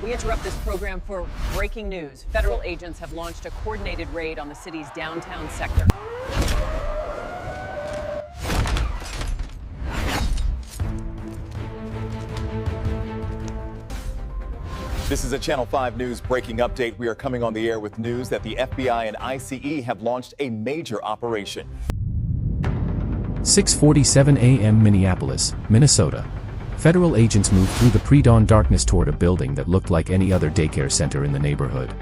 We interrupt this program for breaking news. Federal agents have launched a coordinated raid on the city's downtown sector. This is a Channel 5 News breaking update. We are coming on the air with news that the FBI and ICE have launched a major operation. 6:47 a.m. Minneapolis, Minnesota. Federal agents moved through the pre-dawn darkness toward a building that looked like any other daycare center in the neighborhood.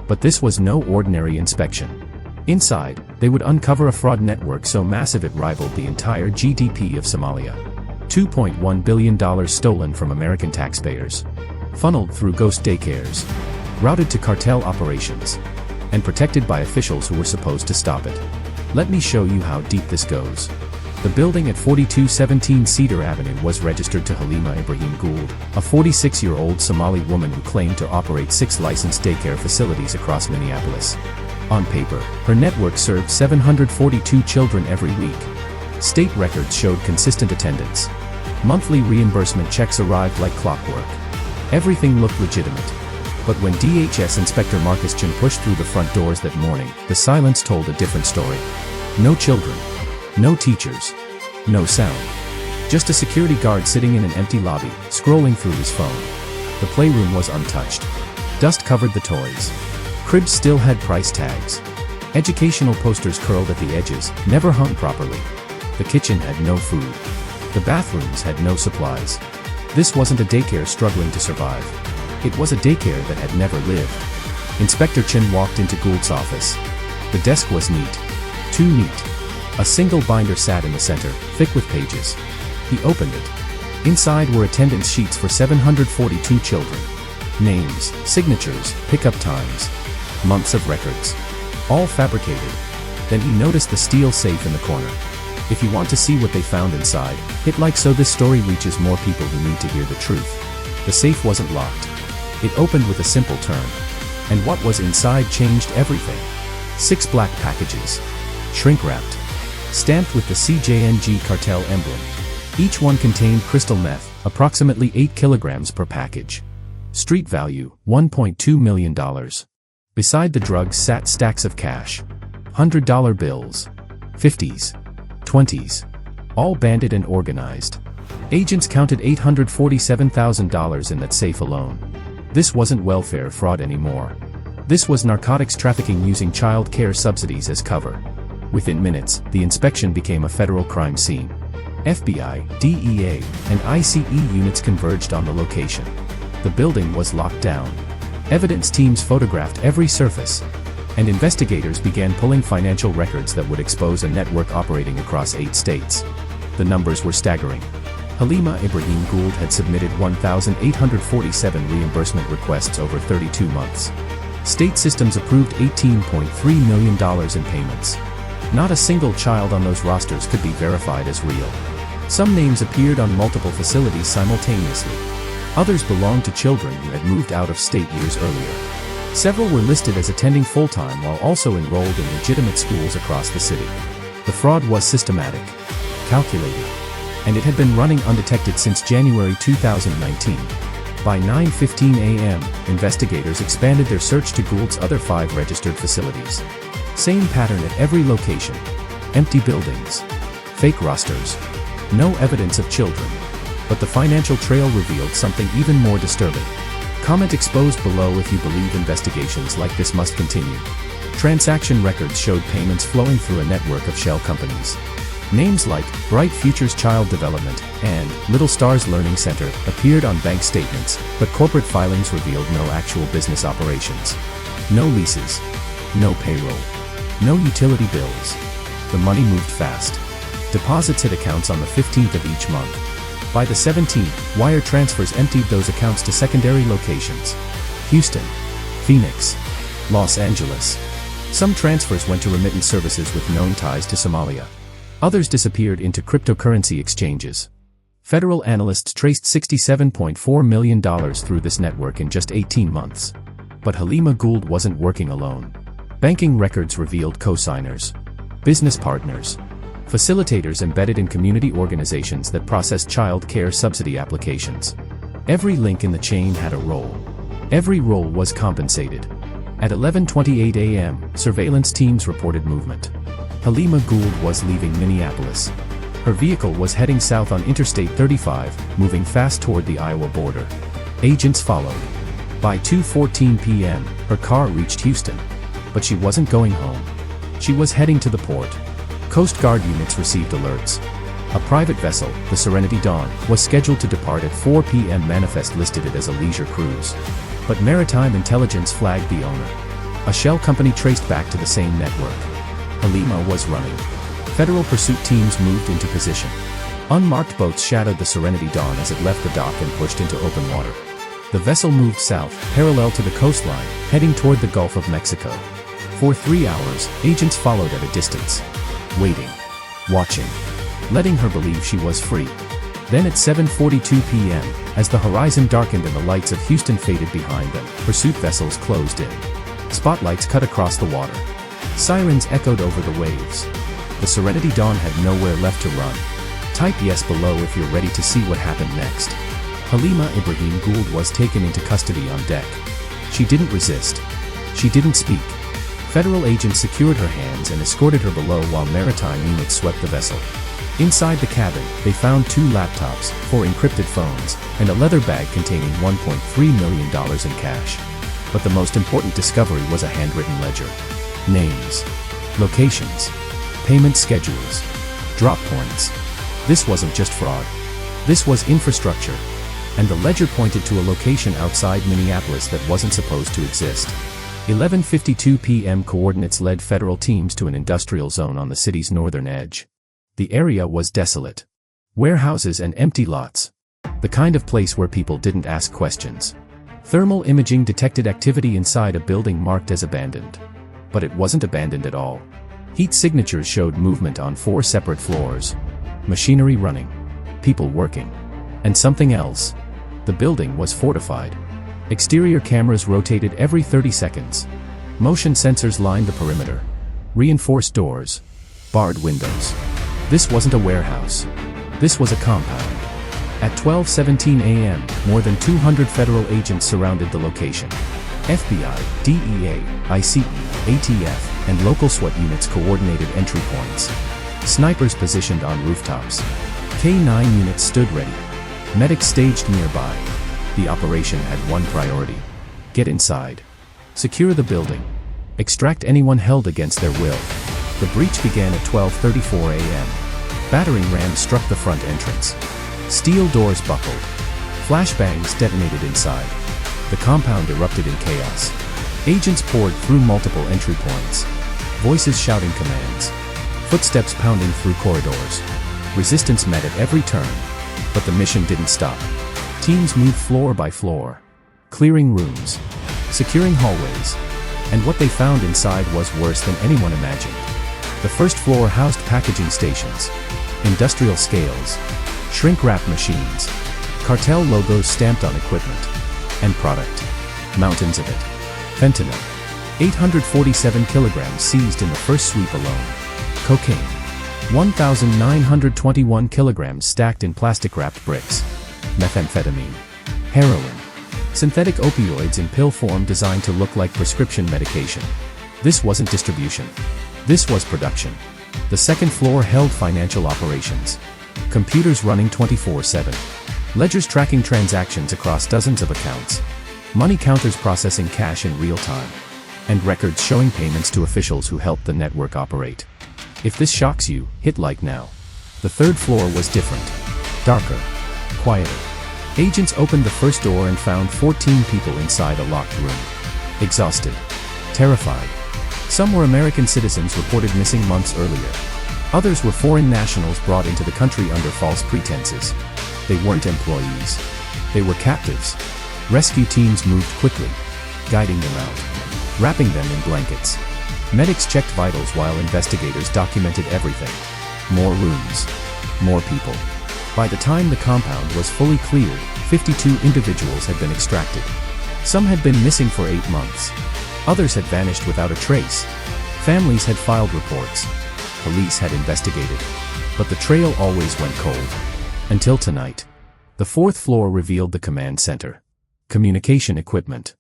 But this was no ordinary inspection. Inside, they would uncover a fraud network so massive it rivaled the entire GDP of Somalia. $2.1 billion stolen from American taxpayers. Funneled through ghost daycares. Routed to cartel operations. And protected by officials who were supposed to stop it. Let me show you how deep this goes. The building at 4217 Cedar Avenue was registered to Halima Ibrahim Gould, a 46-year-old Somali woman who claimed to operate 6 licensed daycare facilities across Minneapolis. On paper, her network served 742 children every week. State records showed consistent attendance. Monthly reimbursement checks arrived like clockwork. Everything looked legitimate. But when DHS Inspector Marcus Chin pushed through the front doors that morning, the silence told a different story. No children. No teachers. No sound. Just a security guard sitting in an empty lobby, scrolling through his phone. The playroom was untouched. Dust covered the toys. Cribs still had price tags. Educational posters curled at the edges, never hung properly. The kitchen had no food. The bathrooms had no supplies. This wasn't a daycare struggling to survive. It was a daycare that had never lived. Inspector Chin walked into Gould's office. The desk was neat. Too neat. A single binder sat in the center, thick with pages. He opened it. Inside were attendance sheets for 742 children. Names, signatures, pickup times. Months of records. All fabricated. Then he noticed the steel safe in the corner. If you want to see what they found inside, hit like so this story reaches more people who need to hear the truth. The safe wasn't locked. It opened with a simple turn. And what was inside changed everything. 6 black packages. Shrink-wrapped. Stamped with the CJNG cartel emblem. Each one contained crystal meth, approximately 8 kilograms per package. Street value, $1.2 million. Beside the drugs sat stacks of cash. $100 bills. 50s. 20s. All banded and organized. Agents counted $847,000 in that safe alone. This wasn't welfare fraud anymore. This was narcotics trafficking using child care subsidies as cover. Within minutes, the inspection became a federal crime scene. FBI, DEA, and ICE units converged on the location. The building was locked down. Evidence teams photographed every surface. And investigators began pulling financial records that would expose a network operating across 8 states. The numbers were staggering. Halima Ibrahim Gould had submitted 1,847 reimbursement requests over 32 months. State systems approved $18.3 million in payments. Not a single child on those rosters could be verified as real. Some names appeared on multiple facilities simultaneously. Others belonged to children who had moved out of state years earlier. Several were listed as attending full-time while also enrolled in legitimate schools across the city. The fraud was systematic, calculated, and it had been running undetected since January 2019. By 9:15 a.m., investigators expanded their search to Gould's other 5 registered facilities. Same pattern at every location. Empty buildings. Fake rosters. No evidence of children. But the financial trail revealed something even more disturbing. Comment exposed below if you believe investigations like this must continue. Transaction records showed payments flowing through a network of shell companies. Names like Bright Futures Child Development and Little Stars Learning Center appeared on bank statements, but corporate filings revealed no actual business operations. No leases. No payroll. No utility bills. The money moved fast. Deposits hit accounts on the 15th of each month. By the 17th, wire transfers emptied those accounts to secondary locations. Houston, Phoenix, Los Angeles. Some transfers went to remittance services with known ties to Somalia. Others disappeared into cryptocurrency exchanges. Federal analysts traced $67.4 million through this network in just 18 months. But Halima Gould wasn't working alone. Banking records revealed co-signers, business partners, facilitators embedded in community organizations that processed child care subsidy applications. Every link in the chain had a role. Every role was compensated. At 11:28 a.m., surveillance teams reported movement. Halima Gould was leaving Minneapolis. Her vehicle was heading south on Interstate 35, moving fast toward the Iowa border. Agents followed. By 2:14 p.m., her car reached Houston. But she wasn't going home. She was heading to the port. Coast Guard units received alerts. A private vessel, the Serenity Dawn, was scheduled to depart at 4 p.m. Manifest listed it as a leisure cruise. But maritime intelligence flagged the owner. A shell company traced back to the same network. Halima was running. Federal pursuit teams moved into position. Unmarked boats shadowed the Serenity Dawn as it left the dock and pushed into open water. The vessel moved south, parallel to the coastline, heading toward the Gulf of Mexico. For 3 hours, agents followed at a distance. Waiting. Watching. Letting her believe she was free. Then at 7:42 p.m., as the horizon darkened and the lights of Houston faded behind them, pursuit vessels closed in. Spotlights cut across the water. Sirens echoed over the waves. The Serenity Dawn had nowhere left to run. Type yes below if you're ready to see what happened next. Halima Ibrahim Gould was taken into custody on deck. She didn't resist. She didn't speak. Federal agents secured her hands and escorted her below while maritime units swept the vessel. Inside the cabin, they found 2 laptops, 4 encrypted phones, and a leather bag containing $1.3 million in cash. But the most important discovery was a handwritten ledger. Names. Locations. Payment schedules. Drop points. This wasn't just fraud. This was infrastructure. And the ledger pointed to a location outside Minneapolis that wasn't supposed to exist. 11:52 p.m. coordinates led federal teams to an industrial zone on the city's northern edge. The area was desolate. Warehouses and empty lots. The kind of place where people didn't ask questions. Thermal imaging detected activity inside a building marked as abandoned. But it wasn't abandoned at all. Heat signatures showed movement on 4 separate floors. Machinery running. People working. And something else. The building was fortified. Exterior cameras rotated every 30 seconds. Motion sensors lined the perimeter. Reinforced doors. Barred windows. This wasn't a warehouse. This was a compound. At 12:17 a.m., more than 200 federal agents surrounded the location. FBI, DEA, ICE, ATF, and local SWAT units coordinated entry points. Snipers positioned on rooftops. K-9 units stood ready. Medics staged nearby. The operation had one priority. Get inside. Secure the building. Extract anyone held against their will. The breach began at 12:34 a.m. Battering rams struck the front entrance. Steel doors buckled. Flashbangs detonated inside. The compound erupted in chaos. Agents poured through multiple entry points. Voices shouting commands. Footsteps pounding through corridors. Resistance met at every turn. But the mission didn't stop. Teams moved floor by floor. Clearing rooms. Securing hallways. And what they found inside was worse than anyone imagined. The first floor housed packaging stations. Industrial scales. Shrink-wrap machines. Cartel logos stamped on equipment. And product. Mountains of it. Fentanyl. 847 kilograms seized in the first sweep alone. Cocaine. 1,921 kilograms stacked in plastic-wrapped bricks. Methamphetamine. Heroin. Synthetic opioids in pill form designed to look like prescription medication. This wasn't distribution. This was production. The second floor held financial operations. Computers running 24/7. Ledgers tracking transactions across dozens of accounts. Money counters processing cash in real time. And records showing payments to officials who helped the network operate. If this shocks you, hit like now. The third floor was different. Darker. Quieter. Agents opened the first door and found 14 people inside a locked room. Exhausted. Terrified. Some were American citizens reported missing months earlier. Others were foreign nationals brought into the country under false pretenses. They weren't employees. They were captives. Rescue teams moved quickly, guiding them out, wrapping them in blankets. Medics checked vitals while investigators documented everything. More rooms. More people. By the time the compound was fully cleared, 52 individuals had been extracted. Some had been missing for 8 months. Others had vanished without a trace. Families had filed reports. Police had investigated. But the trail always went cold. Until tonight. The fourth floor revealed the command center. communication equipment,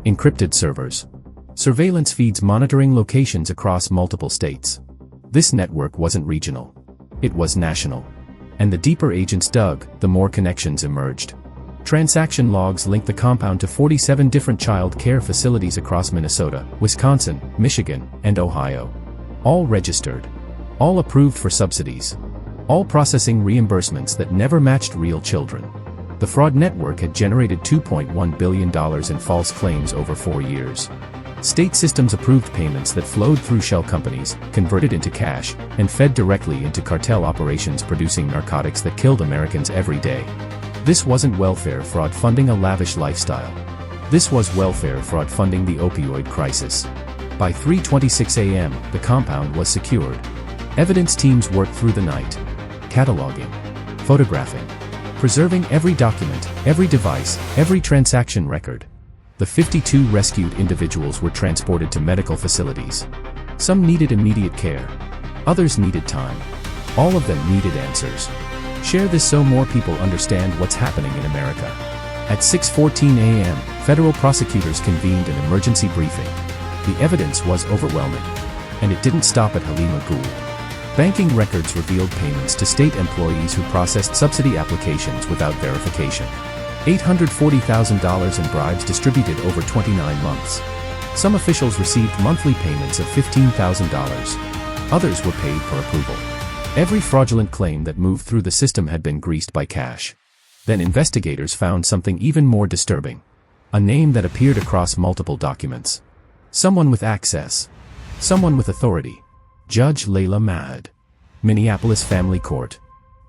encrypted servers, surveillance feeds monitoring locations across multiple states. This network wasn't regional. It was national. And the deeper agents dug, the more connections emerged. Transaction logs linked the compound to 47 different child care facilities across Minnesota, Wisconsin, Michigan, and Ohio. All registered. All approved for subsidies. All processing reimbursements that never matched real children. The fraud network had generated $2.1 billion in false claims over 4 years. State systems approved payments that flowed through shell companies, converted into cash, and fed directly into cartel operations producing narcotics that killed Americans every day. This wasn't welfare fraud funding a lavish lifestyle. This was welfare fraud funding the opioid crisis. By 3:26 a.m., the compound was secured. Evidence teams worked through the night, cataloging, photographing, preserving every document, every device, every transaction record. The 52 rescued individuals were transported to medical facilities. Some needed immediate care. Others needed time. All of them needed answers. Share this so more people understand what's happening in America. At 6:14 a.m., federal prosecutors convened an emergency briefing. The evidence was overwhelming. And it didn't stop at Halima Gould. Banking records revealed payments to state employees who processed subsidy applications without verification. $840,000 in bribes distributed over 29 months. Some officials received monthly payments of $15,000. Others were paid for approval. Every fraudulent claim that moved through the system had been greased by cash. Then investigators found something even more disturbing. A name that appeared across multiple documents. Someone with access. Someone with authority. Judge Layla Mahad. Minneapolis Family Court.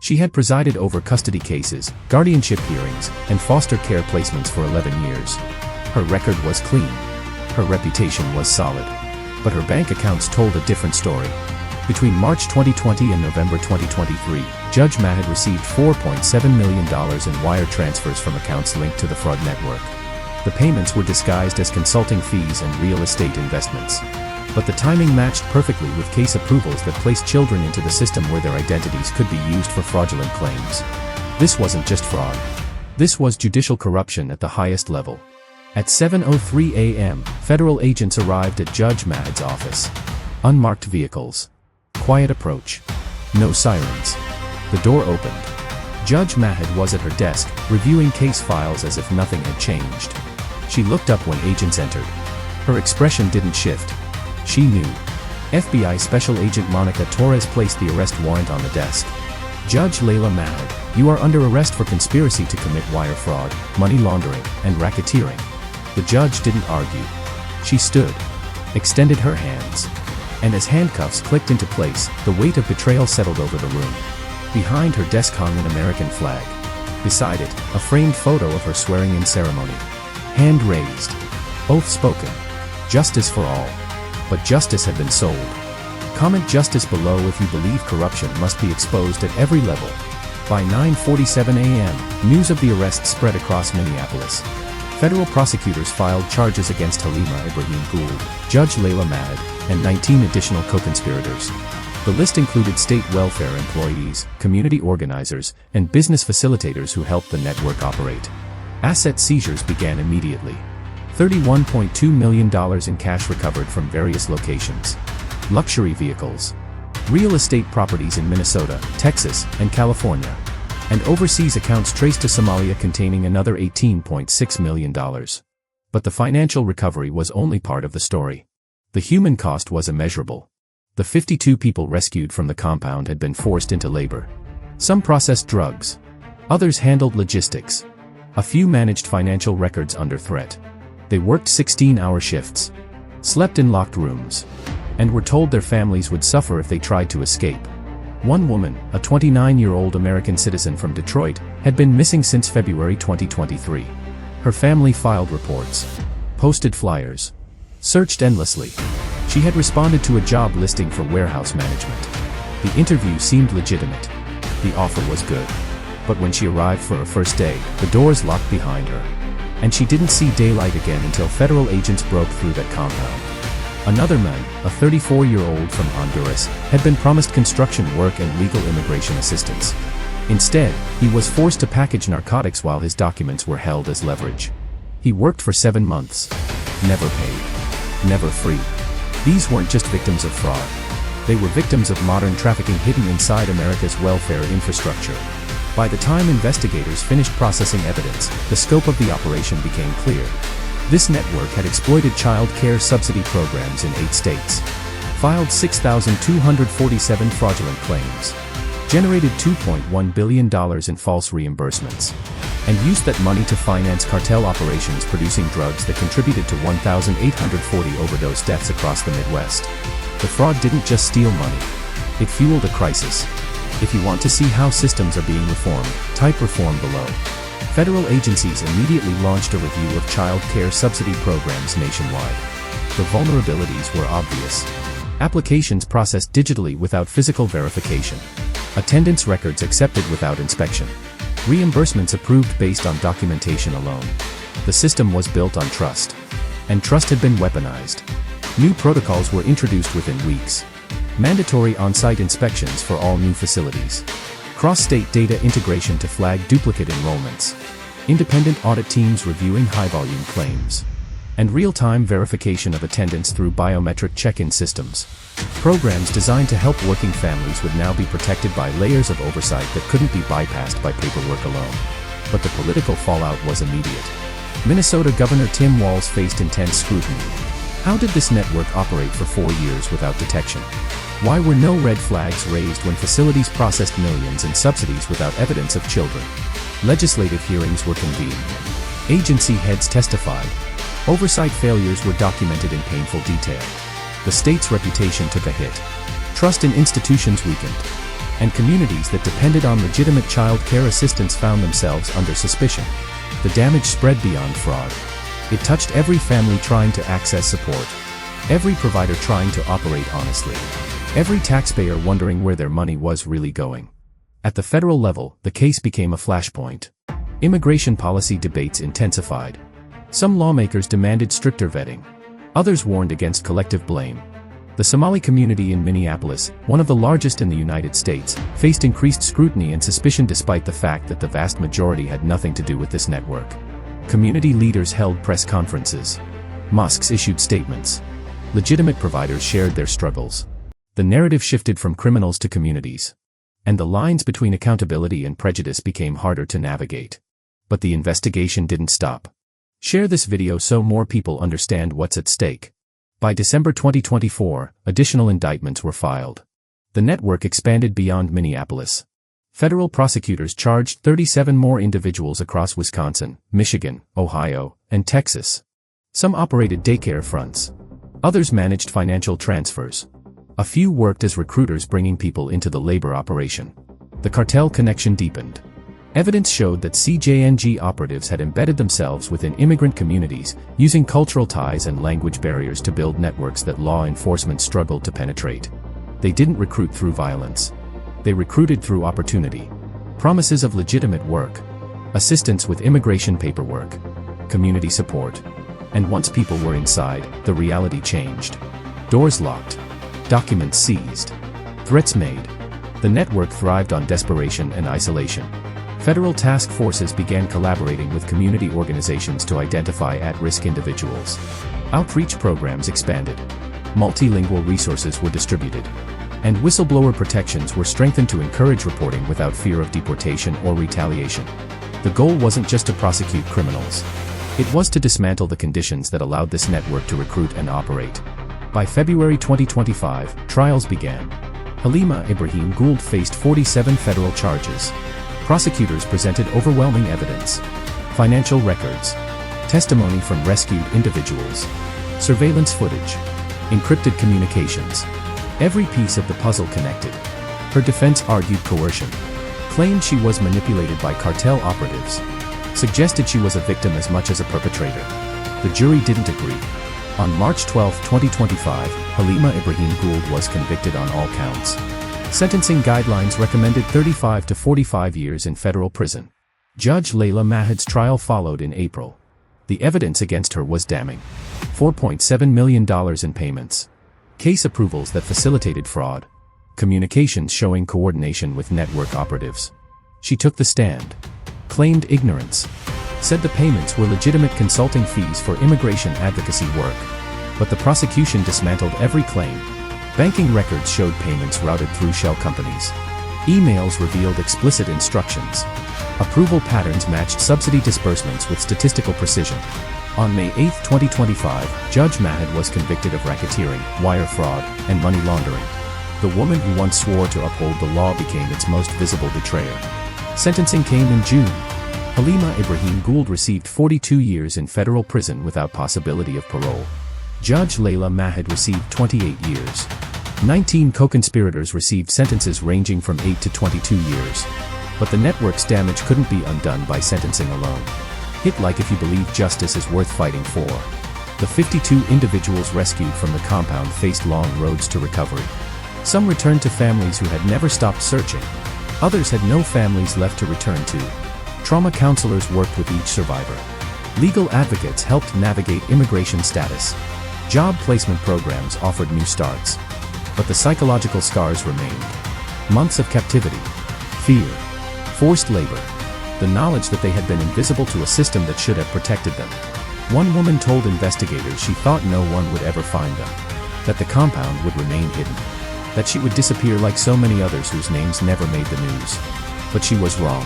She had presided over custody cases, guardianship hearings, and foster care placements for 11 years. Her record was clean. Her reputation was solid. But her bank accounts told a different story. Between March 2020 and November 2023, Judge Mahad received $4.7 million in wire transfers from accounts linked to the fraud network. The payments were disguised as consulting fees and real estate investments. But the timing matched perfectly with case approvals that placed children into the system where their identities could be used for fraudulent claims. This wasn't just fraud. This was judicial corruption at the highest level. At 7:03 a.m., federal agents arrived at Judge Mahad's office. Unmarked vehicles. Quiet approach. No sirens. The door opened. Judge Mahad was at her desk, reviewing case files as if nothing had changed. She looked up when agents entered. Her expression didn't shift. She knew. FBI Special Agent Monica Torres placed the arrest warrant on the desk. Judge Layla Mahad, you are under arrest for conspiracy to commit wire fraud, money laundering, and racketeering. The judge didn't argue. She stood, extended her hands. And as handcuffs clicked into place, the weight of betrayal settled over the room. Behind her desk hung an American flag. Beside it, a framed photo of her swearing-in ceremony. Hand raised. Oath spoken. Justice for all. But justice had been sold. Comment justice below if you believe corruption must be exposed at every level. By 9:47 a.m., news of the arrest spread across Minneapolis. Federal prosecutors filed charges against Halima Ibrahim Gould, Judge Layla Mahad, and 19 additional co-conspirators. The list included state welfare employees, community organizers, and business facilitators who helped the network operate. Asset seizures began immediately. $31.2 million in cash recovered from various locations. Luxury vehicles. Real estate properties in Minnesota, Texas, and California. And overseas accounts traced to Somalia containing another $18.6 million. But the financial recovery was only part of the story. The human cost was immeasurable. The 52 people rescued from the compound had been forced into labor. Some processed drugs. Others handled logistics. A few managed financial records under threat. They worked 16-hour shifts, slept in locked rooms, and were told their families would suffer if they tried to escape. One woman, a 29-year-old American citizen from Detroit, had been missing since February 2023. Her family filed reports, posted flyers, searched endlessly. She had responded to a job listing for warehouse management. The interview seemed legitimate. The offer was good. But when she arrived for her first day, the doors locked behind her. And she didn't see daylight again until federal agents broke through that compound. Another man, a 34-year-old from Honduras, had been promised construction work and legal immigration assistance. Instead, he was forced to package narcotics while his documents were held as leverage. He worked for 7 months. Never paid. Never free. These weren't just victims of fraud. They were victims of modern trafficking hidden inside America's welfare infrastructure. By the time investigators finished processing evidence, the scope of the operation became clear. This network had exploited child care subsidy programs in 8 states, filed 6,247 fraudulent claims, generated $2.1 billion in false reimbursements, and used that money to finance cartel operations producing drugs that contributed to 1,840 overdose deaths across the Midwest. The fraud didn't just steal money. It fueled a crisis. If you want to see how systems are being reformed, type reform below. Federal agencies immediately launched a review of child care subsidy programs nationwide. The vulnerabilities were obvious. Applications processed digitally without physical verification. Attendance records accepted without inspection. Reimbursements approved based on documentation alone. The system was built on trust. And trust had been weaponized. New protocols were introduced within weeks. Mandatory on-site inspections for all new facilities. Cross-state data integration to flag duplicate enrollments. Independent audit teams reviewing high-volume claims. And real-time verification of attendance through biometric check-in systems. Programs designed to help working families would now be protected by layers of oversight that couldn't be bypassed by paperwork alone. But the political fallout was immediate. Minnesota Governor Tim Walz faced intense scrutiny. How did this network operate for 4 years without detection? Why were no red flags raised when facilities processed millions in subsidies without evidence of children? Legislative hearings were convened. Agency heads testified. Oversight failures were documented in painful detail. The state's reputation took a hit. Trust in institutions weakened. And communities that depended on legitimate child care assistance found themselves under suspicion. The damage spread beyond fraud. It touched every family trying to access support. Every provider trying to operate honestly. Every taxpayer wondering where their money was really going. At the federal level, the case became a flashpoint. Immigration policy debates intensified. Some lawmakers demanded stricter vetting. Others warned against collective blame. The Somali community in Minneapolis, one of the largest in the United States, faced increased scrutiny and suspicion despite the fact that the vast majority had nothing to do with this network. Community leaders held press conferences. Mosques issued statements. Legitimate providers shared their struggles. The narrative shifted from criminals to communities. And the lines between accountability and prejudice became harder to navigate. But the investigation didn't stop. Share this video so more people understand what's at stake. By December 2024, additional indictments were filed. The network expanded beyond Minneapolis. Federal prosecutors charged 37 more individuals across Wisconsin, Michigan, Ohio, and Texas. Some operated daycare fronts. Others managed financial transfers. A few worked as recruiters bringing people into the labor operation. The cartel connection deepened. Evidence showed that CJNG operatives had embedded themselves within immigrant communities, using cultural ties and language barriers to build networks that law enforcement struggled to penetrate. They didn't recruit through violence. They recruited through opportunity. Promises of legitimate work. Assistance with immigration paperwork. Community support. And once people were inside, the reality changed. Doors locked. Documents seized. Threats made. The network thrived on desperation and isolation. Federal task forces began collaborating with community organizations to identify at-risk individuals. Outreach programs expanded. Multilingual resources were distributed. And whistleblower protections were strengthened to encourage reporting without fear of deportation or retaliation. The goal wasn't just to prosecute criminals. It was to dismantle the conditions that allowed this network to recruit and operate. By February 2025, trials began. Halima Ibrahim Gould faced 47 federal charges. Prosecutors presented overwhelming evidence. Financial records. Testimony from rescued individuals. Surveillance footage. Encrypted communications. Every piece of the puzzle connected. Her defense argued coercion. Claimed she was manipulated by cartel operatives. Suggested she was a victim as much as a perpetrator. The jury didn't agree. On March 12, 2025, Halima Ibrahim Gould was convicted on all counts. Sentencing guidelines recommended 35 to 45 years in federal prison. Judge Layla Mahad's trial followed in April. The evidence against her was damning. $4.7 million in payments. Case approvals that facilitated fraud. Communications showing coordination with network operatives. She took the stand. Claimed ignorance. said the payments were legitimate consulting fees for immigration advocacy work. But the prosecution dismantled every claim. Banking records showed payments routed through shell companies. Emails revealed explicit instructions. Approval patterns matched subsidy disbursements with statistical precision. On May 8, 2025, Judge Mahad was convicted of racketeering, wire fraud, and money laundering. The woman who once swore to uphold the law became its most visible betrayer. Sentencing came in June. Halima Ibrahim Gould received 42 years in federal prison without possibility of parole. Judge Layla Mahad received 28 years. 19 co-conspirators received sentences ranging from 8 to 22 years. But the network's damage couldn't be undone by sentencing alone. Hit like if you believe justice is worth fighting for. The 52 individuals rescued from the compound faced long roads to recovery. Some returned to families who had never stopped searching. Others had no families left to return to. Trauma counselors worked with each survivor. Legal advocates helped navigate immigration status. Job placement programs offered new starts. But the psychological scars remained. Months of captivity, fear, forced labor, the knowledge that they had been invisible to a system that should have protected them. One woman told investigators she thought no one would ever find them, that the compound would remain hidden, that she would disappear like so many others whose names never made the news. But she was wrong.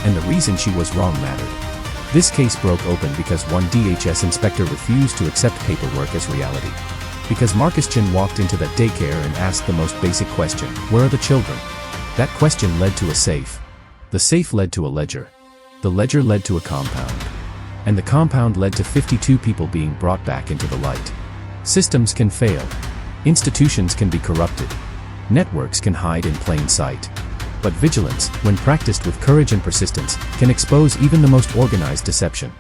And the reason she was wrong mattered. This case broke open because one DHS inspector refused to accept paperwork as reality. Because Marcus Chin walked into that daycare and asked the most basic question, where are the children? That question led to a safe. The safe led to a ledger. The ledger led to a compound. And the compound led to 52 people being brought back into the light. Systems can fail. Institutions can be corrupted. Networks can hide in plain sight. But vigilance, when practiced with courage and persistence, can expose even the most organized deception.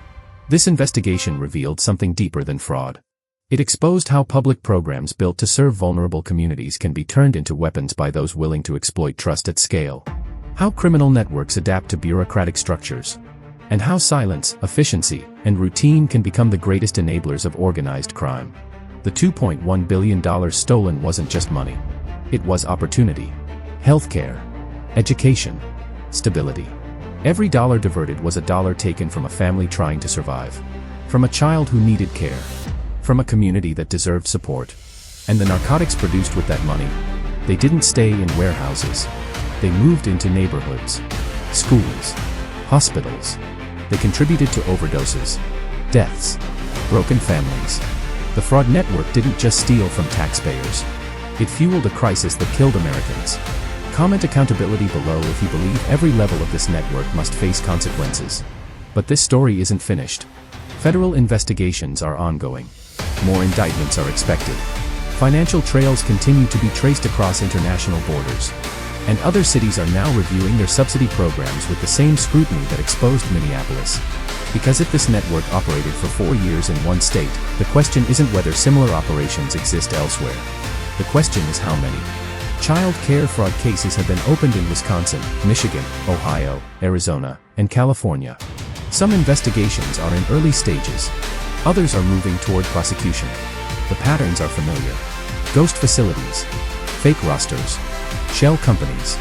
This investigation revealed something deeper than fraud. It exposed how public programs built to serve vulnerable communities can be turned into weapons by those willing to exploit trust at scale. How criminal networks adapt to bureaucratic structures. And how silence, efficiency, and routine can become the greatest enablers of organized crime. The $2.1 billion stolen wasn't just money. It was opportunity. Healthcare. Education. Stability. Every dollar diverted was a dollar taken from a family trying to survive. From a child who needed care. From a community that deserved support. And the narcotics produced with that money, they didn't stay in warehouses. They moved into neighborhoods, schools, hospitals. They contributed to overdoses, deaths, broken families. The fraud network didn't just steal from taxpayers. It fueled a crisis that killed Americans. Comment accountability below if you believe every level of this network must face consequences. But this story isn't finished. Federal investigations are ongoing. More indictments are expected. Financial trails continue to be traced across international borders. And other cities are now reviewing their subsidy programs with the same scrutiny that exposed Minneapolis. Because if this network operated for 4 years in one state, the question isn't whether similar operations exist elsewhere. The question is how many. Child care fraud cases have been opened in Wisconsin, Michigan, Ohio, Arizona, and California. Some investigations are in early stages. Others are moving toward prosecution. The patterns are familiar. Ghost facilities, fake rosters, shell companies,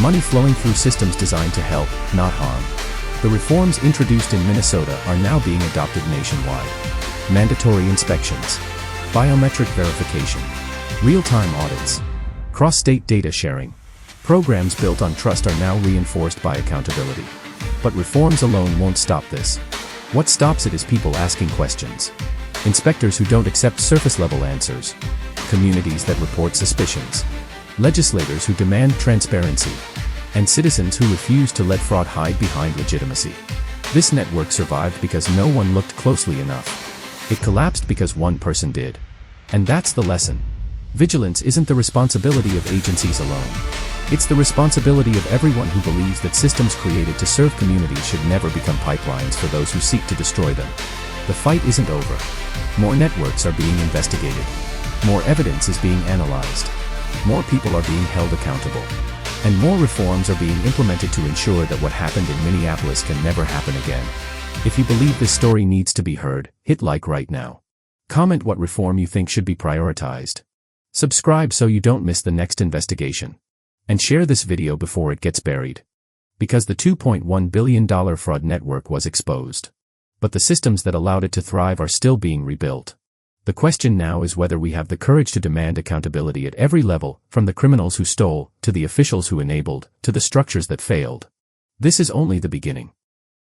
money flowing through systems designed to help, not harm. The reforms introduced in Minnesota are now being adopted nationwide. Mandatory inspections, biometric verification, real-time audits, cross-state data sharing. Programs built on trust are now reinforced by accountability. But reforms alone won't stop this. What stops it is people asking questions. Inspectors who don't accept surface-level answers. Communities that report suspicions. Legislators who demand transparency. And citizens who refuse to let fraud hide behind legitimacy. This network survived because no one looked closely enough. It collapsed because one person did. And that's the lesson. Vigilance isn't the responsibility of agencies alone. It's the responsibility of everyone who believes that systems created to serve communities should never become pipelines for those who seek to destroy them. The fight isn't over. More networks are being investigated. More evidence is being analyzed. More people are being held accountable. And more reforms are being implemented to ensure that what happened in Minneapolis can never happen again. If you believe this story needs to be heard, hit like right now. Comment what reform you think should be prioritized. Subscribe so you don't miss the next investigation. And share this video before it gets buried. Because the $2.1 billion fraud network was exposed. But the systems that allowed it to thrive are still being rebuilt. The question now is whether we have the courage to demand accountability at every level, from the criminals who stole, to the officials who enabled, to the structures that failed. This is only the beginning.